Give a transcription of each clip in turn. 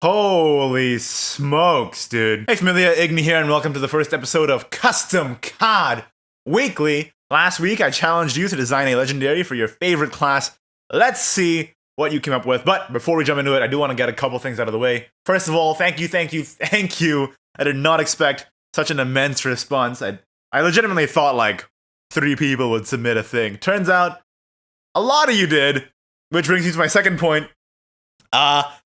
Holy smokes, dude. Hey familia, Igni here, and welcome to the first episode of Custom COD Weekly. Last week, I challenged you to design a legendary for your favorite class. Let's see what you came up with. But before we jump into it, I do want to get a couple things out of the way. First of all, thank you. I did not expect such an immense response. I legitimately thought like 3 people would submit a thing. Turns out, a lot of you did, which brings me to my second point.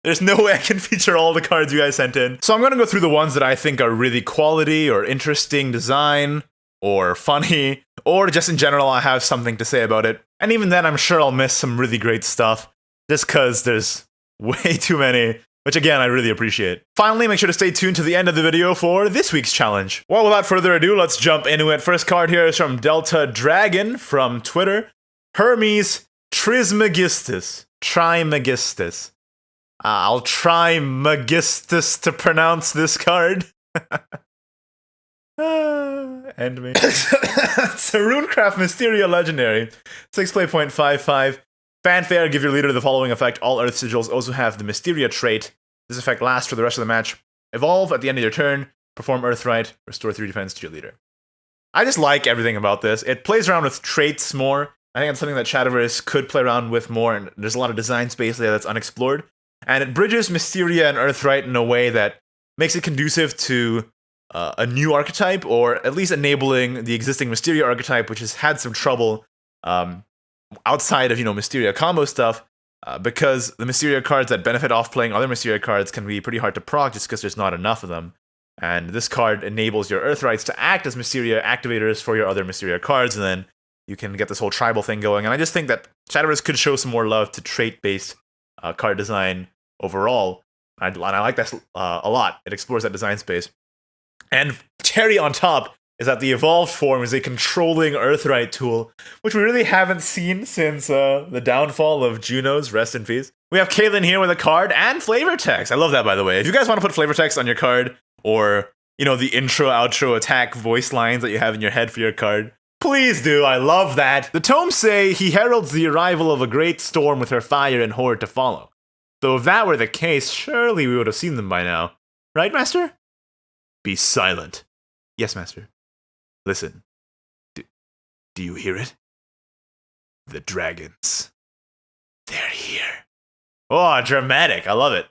There's no way I can feature all the cards you guys sent in. So I'm gonna go through the ones that I think are really quality or interesting design or funny, or just in general I have something to say about it. And even then I'm sure I'll miss some really great stuff just cause there's way too many, which again I really appreciate. Finally, make sure to stay tuned to the end of the video for this week's challenge. Well, without further ado, let's jump into it. First card here is from Delta Dragon from Twitter. Hermes Trismegistus. Trismegistus. I'll try Magistus to pronounce this card. End me. It's a Runecraft Mysteria Legendary. 6play.55. Fanfare, give your leader the following effect. All Earth Sigils also have the Mysteria trait. This effect lasts for the rest of the match. Evolve at the end of your turn. Perform Earthright. Restore 3 defense to your leader. I just like everything about this. It plays around with traits more. I think it's something that Shadowverse could play around with more, and there's a lot of design space there that's unexplored. And it bridges Mysteria and Earthright in a way that makes it conducive to a new archetype, or at least enabling the existing Mysteria archetype, which has had some trouble outside of, Mysteria combo stuff, because the Mysteria cards that benefit off playing other Mysteria cards can be pretty hard to proc just because there's not enough of them. And this card enables your Earthrights to act as Mysteria activators for your other Mysteria cards, and then you can get this whole tribal thing going. And I just think that Shadowverse could show some more love to trait-based card design overall, and I like that a lot. It explores that design space. And cherry on top is that the evolved form is a controlling Earthright tool, which we really haven't seen since the downfall of Juno's, rest in peace. We have Kaylin here with a card and flavor text. I love that, by the way. If you guys want to put flavor text on your card, or the intro, outro, attack voice lines that you have in your head for your card, please do. I love that. The tomes say he heralds the arrival of a great storm with her fire and horde to follow. Though if that were the case, surely we would have seen them by now. Right, Master? Be silent. Yes, Master. Listen. Do you hear it? The dragons. They're here. Oh, dramatic. I love it.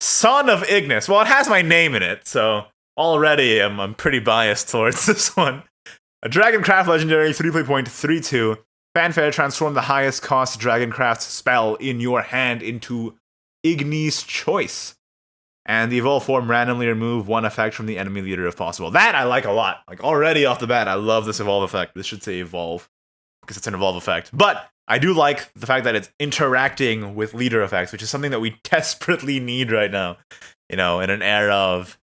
Son of Ignideus. Well, it has my name in it, so already I'm pretty biased towards this one. A Dragoncraft Legendary, 3play.32. Fanfare, transform the highest cost Dragoncraft spell in your hand into Igni's Choice. And the evolve form, randomly remove 1 effect from the enemy leader if possible. That I like a lot. Like, already off the bat, I love this evolve effect. This should say evolve, because it's an evolve effect. But I do like the fact that it's interacting with leader effects, which is something that we desperately need right now. In an era of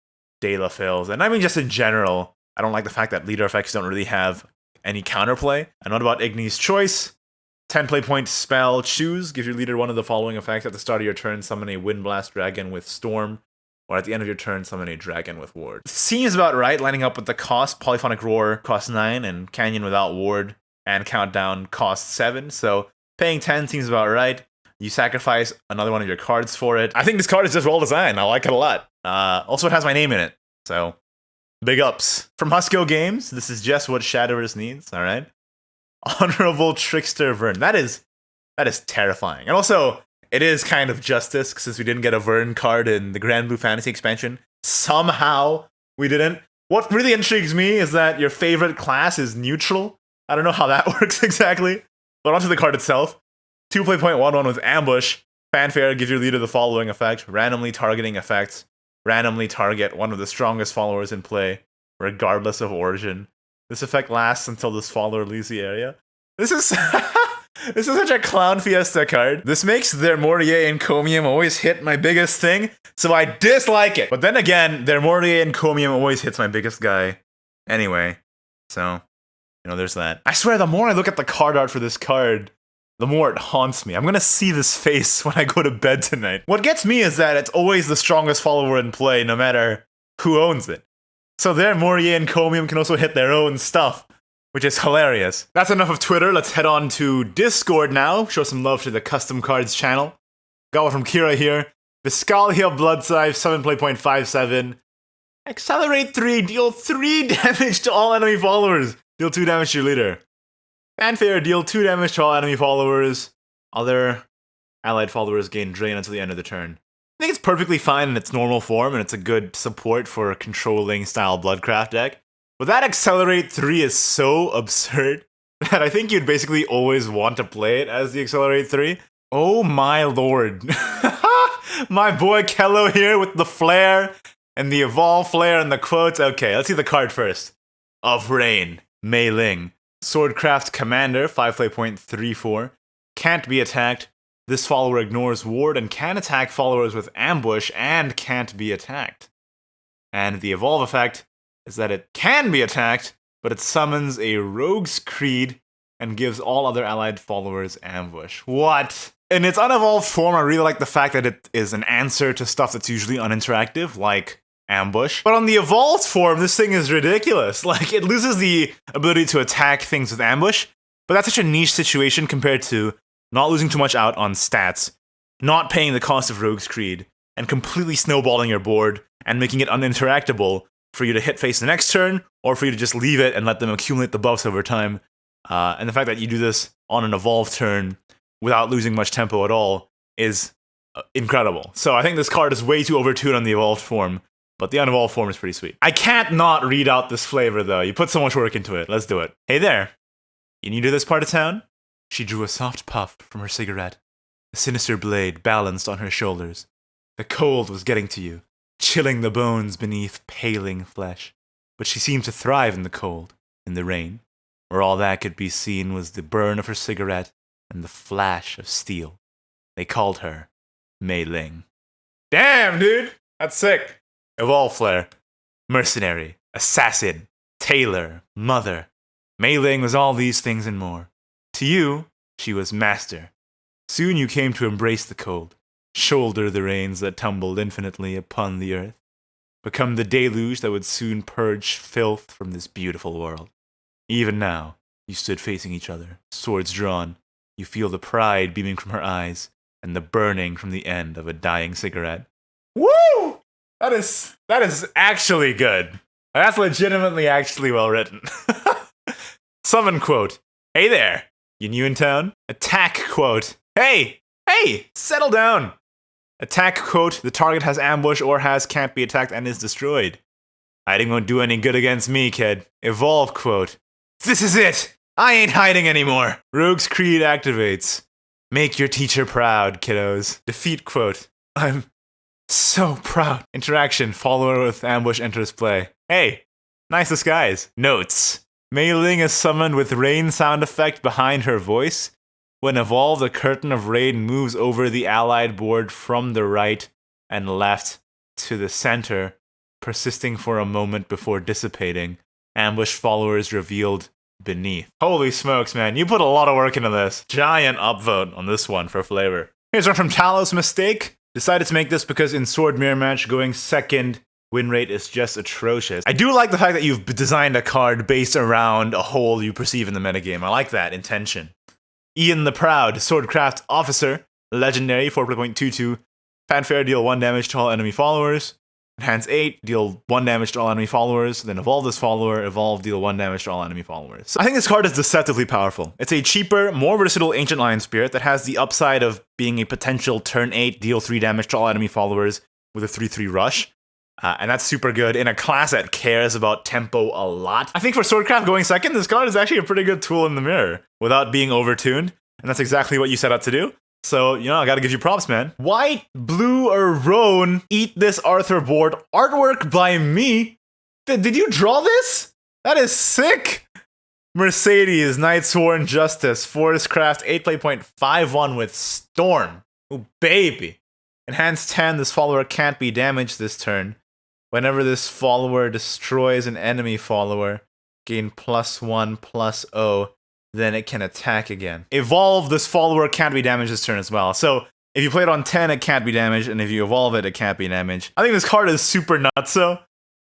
Dela fills. And I mean, just in general, I don't like the fact that leader effects don't really have any counterplay. And what about Igni's Choice? 10 play point spell, choose. Give your leader one of the following effects. At the start of your turn, summon a Windblast Dragon with Storm. Or at the end of your turn, summon a Dragon with Ward. Seems about right, lining up with the cost. Polyphonic Roar costs 9, and Canyon without Ward and Countdown costs 7. So paying 10 seems about right. You sacrifice another one of your cards for it. I think this card is just well designed. I like it a lot. Also, it has my name in it. So, big ups. From Husko Games, this is just what Shadowverse needs, alright? Honorable Trickster Vryn. That is terrifying. And also, it is kind of justice, since we didn't get a Vryn card in the Granblue Fantasy expansion. Somehow, we didn't. What really intrigues me is that your favorite class is neutral. I don't know how that works exactly. But onto the card itself. 2play.11 with Ambush. Fanfare, give your leader the following effect. Randomly targeting effects. Randomly target one of the strongest followers in play, regardless of origin. This effect lasts until this follower leaves the area. This is this is such a clown fiesta card. This makes their Mortier Encomium always hit my biggest thing, so I dislike it. But then again, their Mortier Encomium always hits my biggest guy anyway. So, there's that. I swear, the more I look at the card art for this card, the more it haunts me. I'm gonna see this face when I go to bed tonight. What gets me is that it's always the strongest follower in play, no matter who owns it. So their Mortier Encomium can also hit their own stuff, which is hilarious. That's enough of Twitter. Let's head on to Discord now. Show some love to the Custom Cards channel. Got one from Kira here. Viscalia Bloodsive, 7 play point 5/7. Accelerate 3, deal 3 damage to all enemy followers. Deal 2 damage to your leader. Fanfare, deal 2 damage to all enemy followers. Other allied followers gain drain until the end of the turn. I think it's perfectly fine in its normal form, and it's a good support for a controlling style Bloodcraft deck. But that Accelerate 3 is so absurd that I think you'd basically always want to play it as the Accelerate 3. Oh my lord. My boy Kello here with the flare and the Evolve flare and the quotes. Okay, let's see the card first. Of Rain, Mei Ling. Swordcraft Commander, 5 play point 3/4. Can't be attacked. This follower ignores ward and can attack followers with ambush and can't be attacked. And the Evolve effect is that it can be attacked, but it summons a Rogue's Creed and gives all other allied followers ambush. What? In its unevolved form, I really like the fact that it is an answer to stuff that's usually uninteractive, like ambush. But on the evolved form, this thing is ridiculous. Like, it loses the ability to attack things with ambush, but that's such a niche situation compared to not losing too much out on stats, not paying the cost of Rogue's Creed, and completely snowballing your board and making it uninteractable for you to hit face the next turn, or for you to just leave it and let them accumulate the buffs over time. And the fact that you do this on an evolved turn without losing much tempo at all is incredible. So I think this card is way too overtuned on the evolved form, but the unevolved form is pretty sweet. I can't not read out this flavor though. You put so much work into it. Let's do it. Hey there. You new to this part of town? She drew a soft puff from her cigarette. A sinister blade balanced on her shoulders. The cold was getting to you, chilling the bones beneath paling flesh. But she seemed to thrive in the cold, in the rain, where all that could be seen was the burn of her cigarette and the flash of steel. They called her Mei Ling. Damn, dude! That's sick. Evolve Flare. Mercenary, assassin, tailor, mother. Mei Ling was all these things and more. To you, she was master. Soon you came to embrace the cold, shoulder the rains that tumbled infinitely upon the earth, become the deluge that would soon purge filth from this beautiful world. Even now, you stood facing each other, swords drawn. You feel the pride beaming from her eyes, and the burning from the end of a dying cigarette. Woo! That is actually good. That's legitimately actually well written. Summon quote. Hey there. You new in town? Attack quote. Hey, settle down. Attack quote. The target has ambush or can't be attacked and is destroyed. Hiding won't do any good against me, kid. Evolve quote. This is it. I ain't hiding anymore. Rogue's Creed activates. Make your teacher proud, kiddos. Defeat quote. I'm so proud. Interaction. Follower with ambush enters play. Hey, nice disguise. Notes. Mei Ling is summoned with rain sound effect behind her voice. When evolved, a curtain of rain moves over the allied board from the right and left to the center, persisting for a moment before dissipating. Ambush followers revealed beneath. Holy smokes, man. You put a lot of work into this. Giant upvote on this one for flavor. Here's one from Talos Mistake. Decided to make this because in Sword Mirror Match, going second win rate is just atrocious. I do like the fact that you've designed a card based around a hole you perceive in the metagame. I like that intention. Ian the Proud, Swordcraft Officer, legendary, 4.22. Fanfare, deal 1 damage to all enemy followers. Enhance 8, deal 1 damage to all enemy followers. Then evolve this follower, evolve, deal 1 damage to all enemy followers. So I think this card is deceptively powerful. It's a cheaper, more versatile Ancient Lion Spirit that has the upside of being a potential turn 8, deal 3 damage to all enemy followers with a 3/3 rush. And that's super good in a class that cares about tempo a lot. I think for Swordcraft going second, this card is actually a pretty good tool in the mirror without being overtuned. And that's exactly what you set out to do. So, I gotta give you props, man. White, Blue, or Roan, eat this Arthur board. Artwork by me. Did you draw this? That is sick. Mercedes, Knightsworn Justice, Forestcraft, 8 play point 5/1 with Storm. Oh, baby. Enhance 10, this follower can't be damaged this turn. Whenever this follower destroys an enemy follower, gain +1/+0, then it can attack again. Evolve, this follower can't be damaged this turn as well. So if you play it on 10, it can't be damaged, and if you evolve it, it can't be damaged. I think this card is super nutso,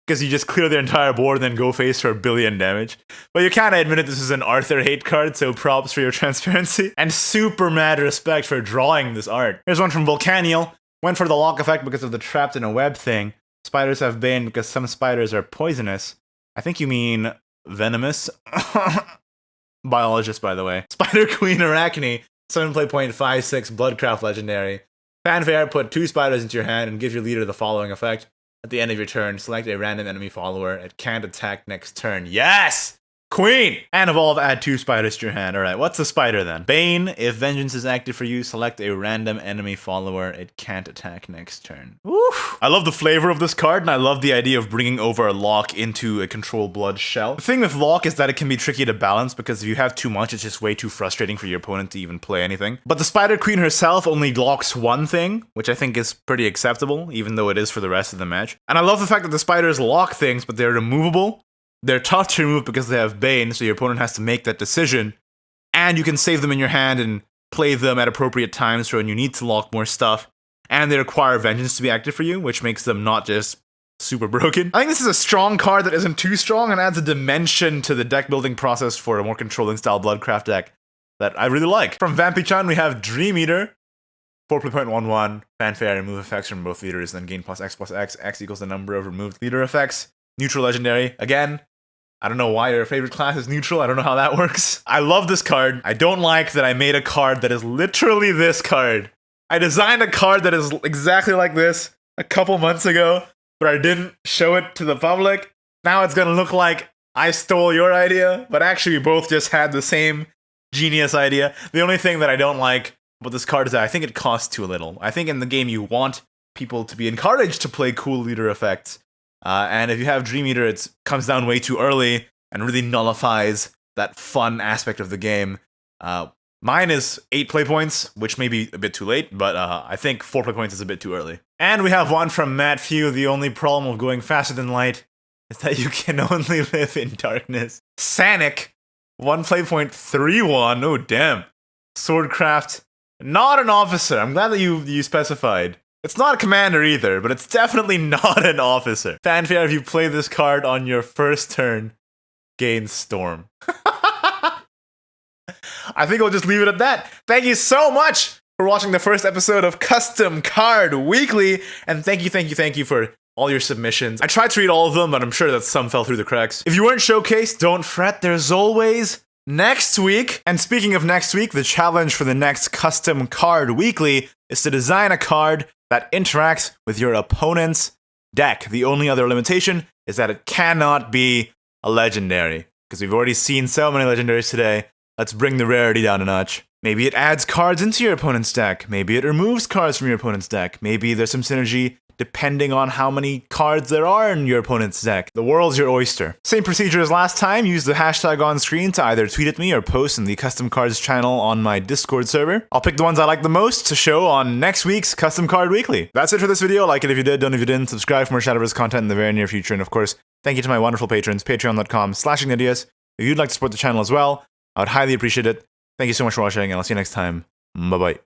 because you just clear the entire board and then go face for 1 billion damage. But you kinda admitted this is an Arthur hate card, so props for your transparency. And super mad respect for drawing this art. Here's one from Volcaniel. Went for the lock effect because of the trapped in a web thing. Spiders have bane because some spiders are poisonous. I think you mean venomous. Biologist, by the way. Spider Queen Arachne, 7.56 Bloodcraft Legendary. Fanfare, put 2 spiders into your hand and give your leader the following effect. At the end of your turn, select a random enemy follower. It can't attack next turn. Yes! Queen! And evolve, add 2 spiders to your hand. Alright, what's the spider then? Bane, if vengeance is active for you, select a random enemy follower. It can't attack next turn. Oof. I love the flavor of this card, and I love the idea of bringing over a lock into a control blood shell. The thing with lock is that it can be tricky to balance, because if you have too much, it's just way too frustrating for your opponent to even play anything. But the Spider Queen herself only locks one thing, which I think is pretty acceptable, even though it is for the rest of the match. And I love the fact that the spiders lock things, but they're removable. They're tough to remove because they have Bane, so your opponent has to make that decision. And you can save them in your hand and play them at appropriate times for when you need to lock more stuff. And they require Vengeance to be active for you, which makes them not just super broken. I think this is a strong card that isn't too strong and adds a dimension to the deck building process for a more controlling style Bloodcraft deck that I really like. From Vampy-chan, we have Dreameater. 4.11, fanfare, remove effects from both leaders, then gain +X +X. X equals the number of removed leader effects. Neutral legendary. Again, I don't know why your favorite class is neutral. I don't know how that works. I love this card. I don't like that I made a card that is literally this card. I designed a card that is exactly like this a couple months ago, but I didn't show it to the public. Now it's gonna look like I stole your idea, but actually we both just had the same genius idea. The only thing that I don't like about this card is that I think it costs too little. I think in the game you want people to be encouraged to play cool leader effects. And if you have Dreameater, it comes down way too early and really nullifies that fun aspect of the game. Mine is 8 play points, which may be a bit too late, but I think 4 play points is a bit too early. And we have one from Matt Few. The only problem of going faster than light is that you can only live in darkness. Sanic, 1 play point 3-1. Oh, damn. Swordcraft, not an officer. I'm glad that you specified. It's not a commander either, but it's definitely not an officer. Fanfare, if you play this card on your first turn, gain Storm. I think I'll just leave it at that. Thank you so much for watching the first episode of Custom Card Weekly, and thank you for all your submissions. I tried to read all of them, but I'm sure that some fell through the cracks. If you weren't showcased, don't fret, there's always next week. And speaking of next week, the challenge for the next Custom Card Weekly is to design a card that interacts with your opponent's deck. The only other limitation is that it cannot be a legendary, because we've already seen so many legendaries today. Let's bring the rarity down a notch. Maybe it adds cards into your opponent's deck. Maybe it removes cards from your opponent's deck. Maybe there's some synergy depending on how many cards there are in your opponent's deck. The world's your oyster. Same procedure as last time. Use the hashtag on screen to either tweet at me or post in the Custom Cards channel on my Discord server. I'll pick the ones I like the most to show on next week's Custom Card Weekly. That's it for this video. Like it if you did, don't if you didn't. Subscribe for more Shadowverse content in the very near future. And of course, thank you to my wonderful patrons, patreon.com/Ignideus. If you'd like to support the channel as well, I would highly appreciate it. Thank you so much for watching, and I'll see you next time. Bye-bye.